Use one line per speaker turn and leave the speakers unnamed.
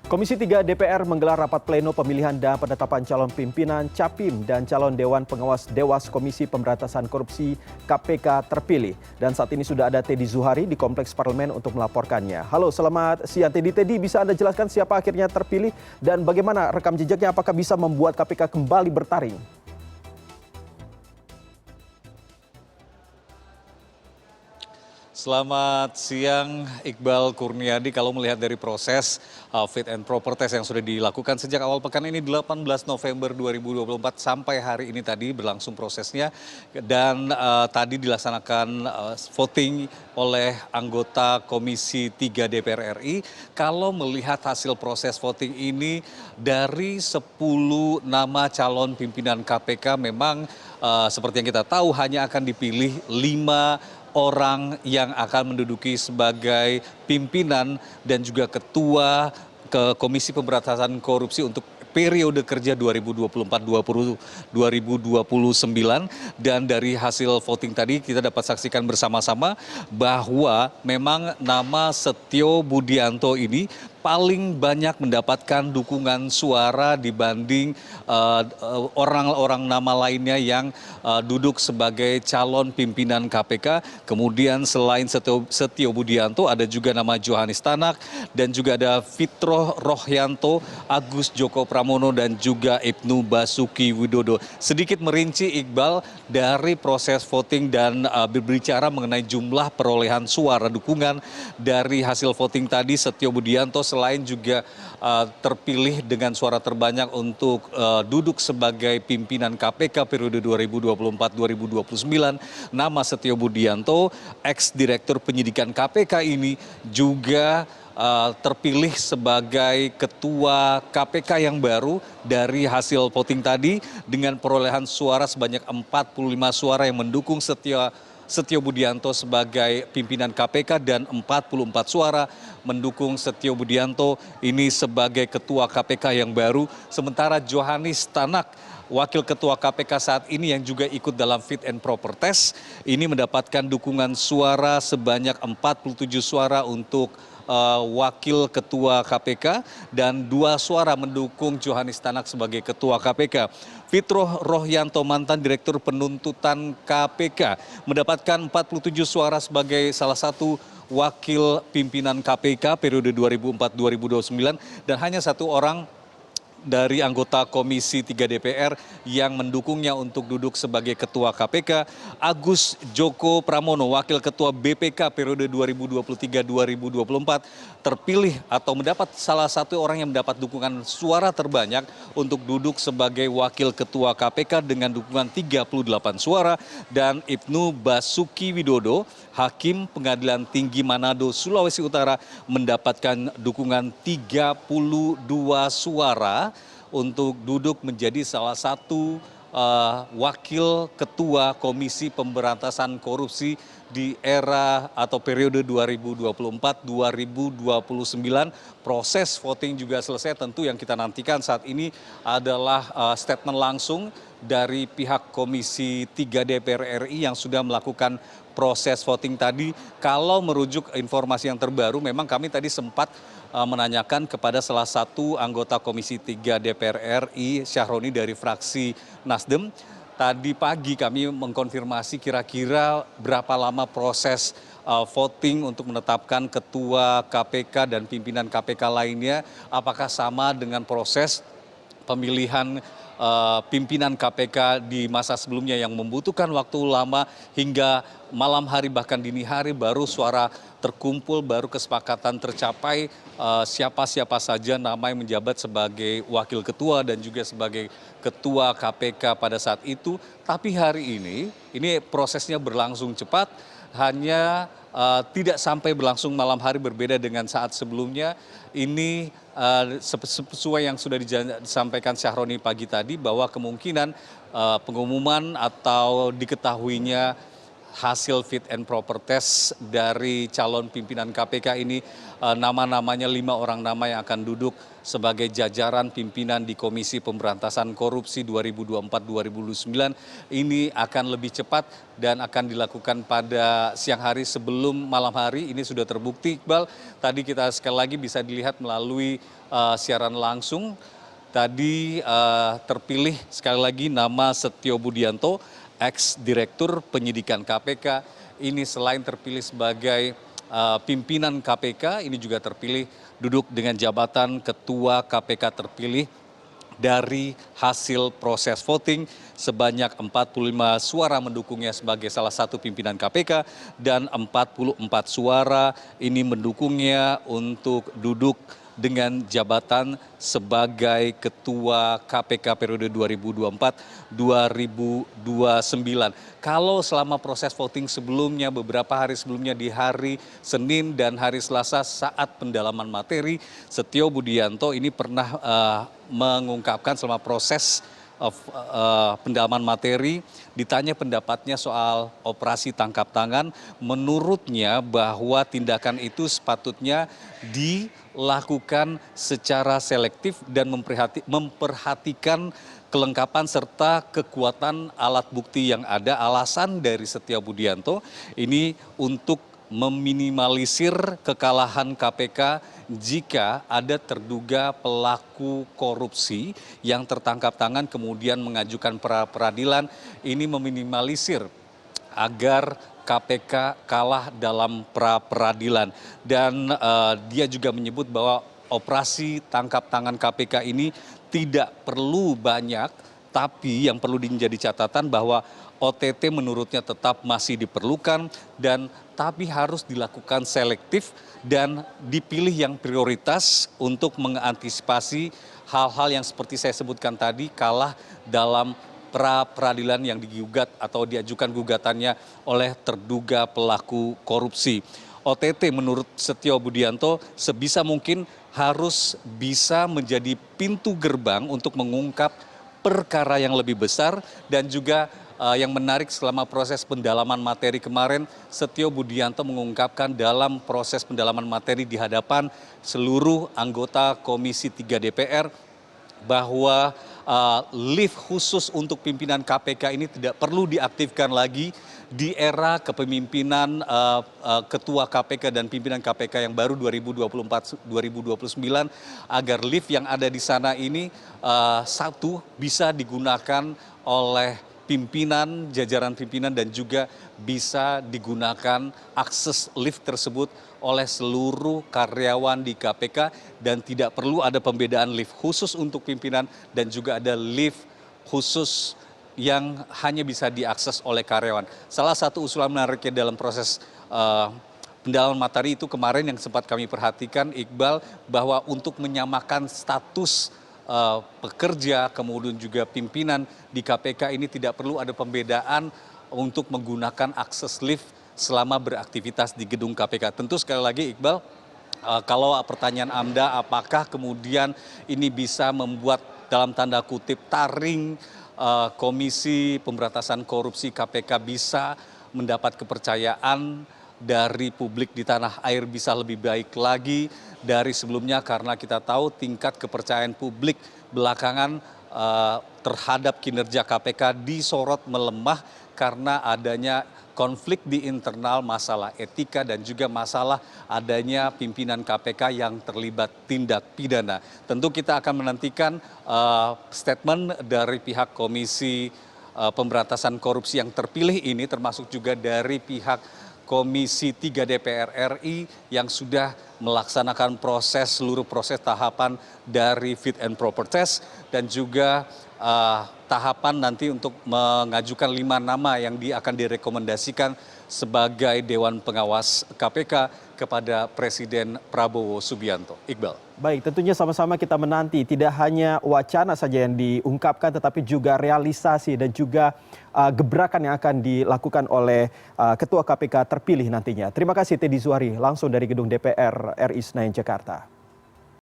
Komisi 3 DPR menggelar rapat pleno pemilihan dan penetapan calon pimpinan Capim dan calon Dewan Pengawas Dewas Komisi Pemberantasan Korupsi KPK terpilih. Dan saat ini sudah ada Teddy Zuhari di Kompleks Parlemen untuk melaporkannya. Halo, selamat siang Teddy. Teddy, bisa Anda jelaskan siapa akhirnya terpilih dan bagaimana rekam jejaknya, apakah bisa membuat KPK kembali bertaring?
Selamat siang Iqbal Kurniadi. Kalau melihat dari proses fit and proper test yang sudah dilakukan sejak awal pekan ini 18 November 2024 sampai hari ini tadi berlangsung prosesnya dan tadi dilaksanakan voting oleh anggota Komisi 3 DPR RI. Kalau melihat hasil proses voting ini dari 10 nama calon pimpinan KPK memang seperti yang kita tahu hanya akan dipilih 5 orang yang akan menduduki sebagai pimpinan dan juga ketua ke Komisi Pemberantasan Korupsi untuk periode kerja 2024-2029 dan dari hasil voting tadi kita dapat saksikan bersama-sama bahwa memang nama Setio Budianto ini paling banyak mendapatkan dukungan suara dibanding orang-orang nama lainnya yang duduk sebagai calon pimpinan KPK. Kemudian selain Setio Budianto ada juga nama Johanis Tanak dan juga ada Fitroh Rohyanto, Agus Joko Pramono dan juga Ibnu Basuki Widodo. Sedikit merinci Iqbal dari proses voting dan berbicara mengenai jumlah perolehan suara dukungan dari hasil voting tadi, Setio Budianto selain juga terpilih dengan suara terbanyak untuk duduk sebagai pimpinan KPK periode 2024-2029, nama Setio Budianto, ex-direktur penyidikan KPK ini juga terpilih sebagai ketua KPK yang baru dari hasil voting tadi dengan perolehan suara sebanyak 45 suara yang mendukung Setio Budianto sebagai pimpinan KPK dan 44 suara mendukung Setio Budianto ini sebagai ketua KPK yang baru. Sementara Johanis Tanak, wakil ketua KPK saat ini yang juga ikut dalam fit and proper test, ini mendapatkan dukungan suara sebanyak 47 suara untuk wakil ketua KPK dan 2 suara mendukung Johanis Tanak sebagai ketua KPK. Fitroh Rohyanto, mantan direktur penuntutan KPK, mendapatkan 47 suara sebagai salah satu wakil pimpinan KPK periode 2004-2029 dan hanya 1 orang dari anggota Komisi 3 DPR yang mendukungnya untuk duduk sebagai ketua KPK, Agus Joko Pramono, wakil ketua BPK periode 2023-2024, terpilih atau mendapat salah satu orang yang mendapat dukungan suara terbanyak untuk duduk sebagai wakil ketua KPK dengan dukungan 38 suara, dan Ibnu Basuki Widodo, Hakim Pengadilan Tinggi Manado, Sulawesi Utara, mendapatkan dukungan 32 suara untuk duduk menjadi salah satu wakil ketua Komisi Pemberantasan Korupsi di era atau periode 2024-2029. Proses voting juga selesai. Tentu yang kita nantikan saat ini adalah statement langsung dari pihak Komisi 3 DPR RI yang sudah melakukan proses voting tadi. Kalau merujuk informasi yang terbaru, memang kami tadi sempat menanyakan kepada salah satu anggota Komisi 3 DPR RI, Syahroni dari fraksi Nasdem. Tadi pagi kami mengkonfirmasi kira-kira berapa lama proses voting untuk menetapkan ketua KPK dan pimpinan KPK lainnya. Apakah sama dengan proses pemilihan pimpinan KPK di masa sebelumnya yang membutuhkan waktu lama hingga malam hari bahkan dini hari baru suara terkumpul, baru kesepakatan tercapai siapa-siapa saja nama yang menjabat sebagai wakil ketua dan juga sebagai ketua KPK pada saat itu. Tapi hari ini prosesnya berlangsung cepat, hanya tidak sampai berlangsung malam hari, berbeda dengan saat sebelumnya. Ini sesuai yang sudah disampaikan Syahroni pagi tadi bahwa kemungkinan pengumuman atau diketahuinya hasil fit and proper test dari calon pimpinan KPK ini, nama-namanya 5 orang nama yang akan duduk sebagai jajaran pimpinan di Komisi Pemberantasan Korupsi 2024-2029 ini akan lebih cepat dan akan dilakukan pada siang hari sebelum malam hari. Ini sudah terbukti, Iqbal. Tadi kita sekali lagi bisa dilihat melalui siaran langsung. Tadi terpilih sekali lagi nama Setio Budianto, ex-direktur penyidikan KPK. Ini selain terpilih sebagai pimpinan KPK, ini juga terpilih duduk dengan jabatan Ketua KPK terpilih dari hasil proses voting. Sebanyak 45 suara mendukungnya sebagai salah satu pimpinan KPK dan 44 suara ini mendukungnya untuk duduk dengan jabatan sebagai Ketua KPK periode 2024-2029. Kalau selama proses voting sebelumnya, beberapa hari sebelumnya di hari Senin dan hari Selasa saat pendalaman materi, Setio Budianto ini pernah mengungkapkan selama proses pendalaman materi, ditanya pendapatnya soal operasi tangkap tangan, menurutnya bahwa tindakan itu sepatutnya dilakukan secara selektif dan memperhatikan kelengkapan serta kekuatan alat bukti yang ada. Alasan dari Setio Budianto ini untuk meminimalisir kekalahan KPK jika ada terduga pelaku korupsi yang tertangkap tangan kemudian mengajukan pra peradilan. Ini meminimalisir agar KPK kalah dalam pra peradilan. Dan dia juga menyebut bahwa operasi tangkap tangan KPK ini tidak perlu banyak, tapi yang perlu menjadi catatan bahwa OTT menurutnya tetap masih diperlukan tapi harus dilakukan selektif dan dipilih yang prioritas untuk mengantisipasi hal-hal yang seperti saya sebutkan tadi, kalah dalam pra peradilan yang digugat atau diajukan gugatannya oleh terduga pelaku korupsi. OTT menurut Setio Budianto sebisa mungkin harus bisa menjadi pintu gerbang untuk mengungkap perkara yang lebih besar. Dan juga yang menarik, selama proses pendalaman materi kemarin, Setio Budianto mengungkapkan dalam proses pendalaman materi di hadapan seluruh anggota Komisi 3 DPR bahwa lift khusus untuk pimpinan KPK ini tidak perlu diaktifkan lagi di era kepemimpinan Ketua KPK dan pimpinan KPK yang baru 2024-2029, agar lift yang ada di sana ini satu bisa digunakan oleh pimpinan, jajaran pimpinan, dan juga bisa digunakan akses lift tersebut oleh seluruh karyawan di KPK dan tidak perlu ada pembedaan lift khusus untuk pimpinan dan juga ada lift khusus yang hanya bisa diakses oleh karyawan. Salah satu usulan menariknya dalam proses pendalaman materi itu kemarin yang sempat kami perhatikan, Iqbal, bahwa untuk menyamakan status pekerja kemudian juga pimpinan di KPK ini tidak perlu ada pembedaan untuk menggunakan akses lift selama beraktivitas di gedung KPK. Tentu sekali lagi, Iqbal, kalau pertanyaan Anda apakah kemudian ini bisa membuat dalam tanda kutip taring Komisi Pemberantasan Korupsi KPK bisa mendapat kepercayaan dari publik di tanah air bisa lebih baik lagi dari sebelumnya, karena kita tahu tingkat kepercayaan publik belakangan terhadap kinerja KPK disorot melemah karena adanya konflik di internal, masalah etika, dan juga masalah adanya pimpinan KPK yang terlibat tindak pidana. Tentu kita akan menantikan statement dari pihak Komisi Pemberantasan Korupsi yang terpilih ini, termasuk juga dari pihak Komisi 3 DPR RI yang sudah melaksanakan seluruh proses tahapan dari fit and proper test, dan juga tahapan nanti untuk mengajukan 5 nama yang akan direkomendasikan sebagai Dewan Pengawas KPK kepada Presiden Prabowo Subianto. Iqbal.
Baik, tentunya sama-sama kita menanti tidak hanya wacana saja yang diungkapkan, tetapi juga realisasi dan juga gebrakan yang akan dilakukan oleh Ketua KPK terpilih nantinya. Terima kasih Teddy Zuhari langsung dari Gedung DPR RI Senayan, Jakarta.